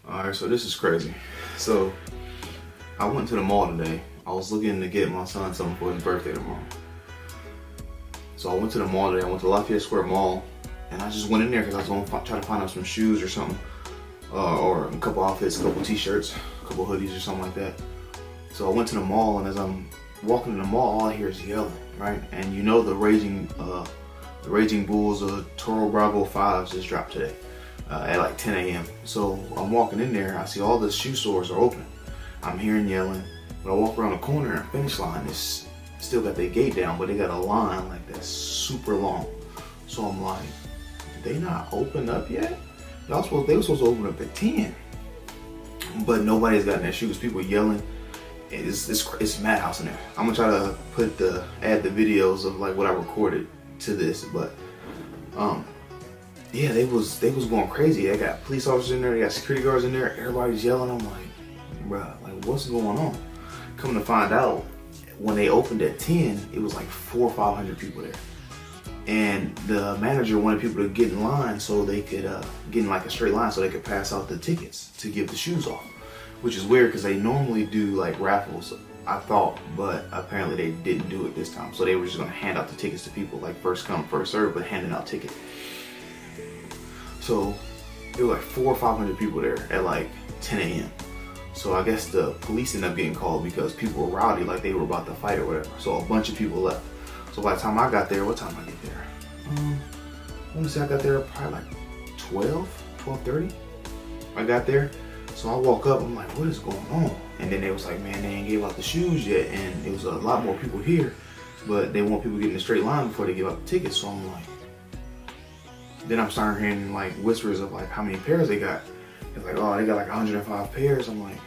Alright, so this is crazy. So I went to the mall today. I was looking to get my son something for his birthday tomorrow. So I went to the mall today. I went to Lafayette Square Mall, and I just went in there because I was going to try to find out some shoes or something, or a couple outfits, a couple t-shirts, a couple hoodies or something like that. So I went to the mall, and as I'm walking in the mall, all I hear is yelling, right? And you know the Raging Bulls Toro Bravo 5s just dropped today at like 10 a.m. So I'm walking in there, I see all the shoe stores are open. I'm hearing yelling, but I walk around the corner and Finish Line is still got their gate down, but they got a line like that's super long. So I'm like, they not open up yet? They were supposed to open up at 10. But nobody's gotten their shoes. People yelling. It's madhouse in there. I'm gonna try to add the videos of like what I recorded to this, but yeah, they was going crazy. They got police officers in there, they got security guards in there, everybody's yelling. I'm like, bruh, like what's going on? Come to find out, when they opened at 10, it was like 400 or 500 people there. And the manager wanted people to get in line so they could get in like a straight line so they could pass out the tickets to give the shoes off. Which is weird because they normally do like raffles, I thought, but apparently they didn't do it this time. So they were just gonna hand out the tickets to people, like first come, first serve, but handing out tickets. So there were like 400 or 500 people there at like 10 a.m. So I guess the police ended up getting called because people were rowdy, like they were about to fight or whatever. So a bunch of people left. So by the time I got there, what time did I get there? I want to say I got there probably like 12:30. I got there. So I walk up, I'm like, what is going on? And then they was like, man, they ain't gave out the shoes yet, and it was a lot more people here, but they want people to get in a straight line before they give out the tickets. So I'm like, then I'm starting hearing like whispers of like how many pairs they got. It's like, oh, they got like 105 pairs. I'm like,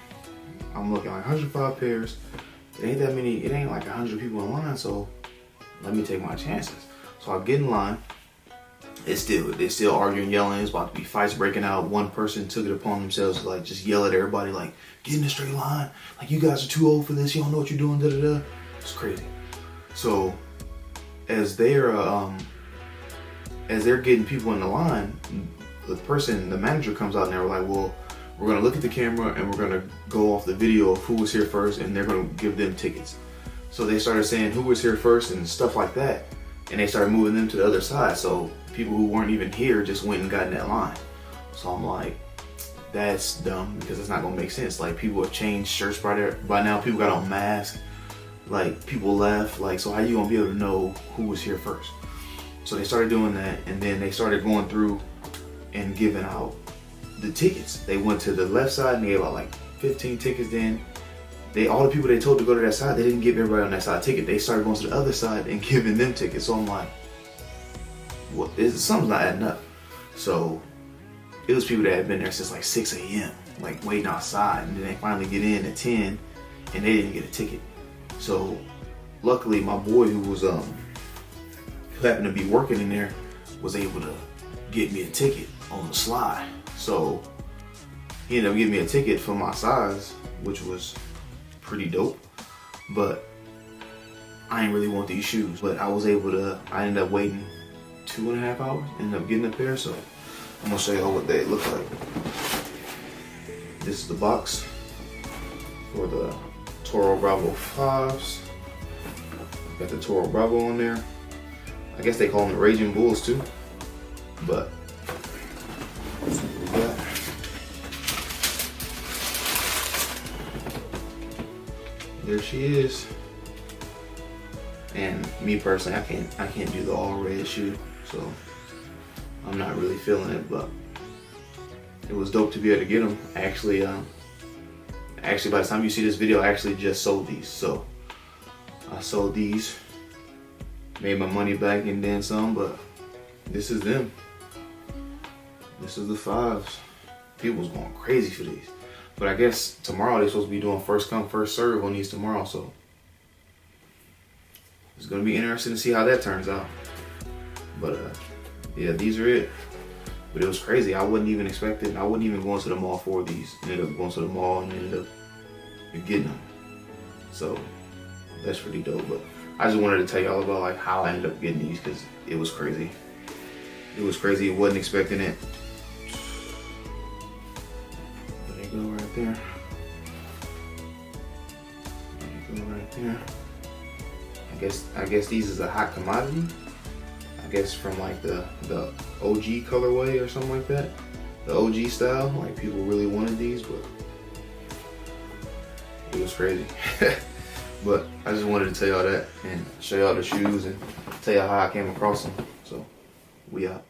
I'm looking like 105 pairs. It ain't that many, it ain't like 100 people in line, so let me take my chances. So I get in line. They're still arguing, yelling. It's about to be fights breaking out. One person took it upon themselves to like just yell at everybody, like, get in the straight line. Like, you guys are too old for this. You don't know what you're doing, da da da. It's crazy. So as they're getting people in the line, the manager comes out and they're like, well, we're gonna look at the camera and we're gonna go off the video of who was here first, and they're gonna give them tickets. So they started saying who was here first and stuff like that, and they started moving them to the other side. So people who weren't even here just went and got in that line. So I'm like, that's dumb because it's not gonna make sense. Like, people have changed shirts by now. People got on masks. Like, people left. Like, so how you gonna be able to know who was here first? So they started doing that, and then they started going through and giving out the tickets. They went to the left side and they gave out like 15 tickets. Then all the people they told to go to that side, they didn't give everybody on that side a ticket. They started going to the other side and giving them tickets. So I'm like, well, something's not adding up. So it was people that had been there since like 6 a.m. like waiting outside, and then they finally get in at 10 and they didn't get a ticket. So luckily my boy who happened to be working in there was able to get me a ticket on the slide. So he ended up giving me a ticket for my size, which was pretty dope. But I didn't really want these shoes, but I ended up waiting 2.5 hours, ended up getting a pair. So I'm gonna show you all what they look like. This is the box for the Toro Bravo 5s. Got the Toro Bravo on there. I guess they call them the Raging Bulls too. But there she is. And me personally, I can't do the all red shoe, so I'm not really feeling it. But it was dope to be able to get them. Actually, by the time you see this video, I actually just sold these. So I sold these, made my money back and then some. But this is them. This is the 5s. People's going crazy for these. But I guess tomorrow they're supposed to be doing first come, first serve on these tomorrow. So it's gonna be interesting to see how that turns out. But yeah, these are it. But it was crazy. I wasn't even expecting. I wasn't even going to the mall for these. Ended up going to the mall and ended up getting them. So that's pretty dope. But I just wanted to tell y'all about like how I ended up getting these, because it was crazy. It was crazy. I wasn't expecting it. But Go right there. Go right there. I guess these is a hot commodity. I guess from like the OG colorway or something like that. The OG style. Like people really wanted these, but it was crazy. But I just wanted to tell y'all that and show y'all the shoes and tell y'all how I came across them. So we out.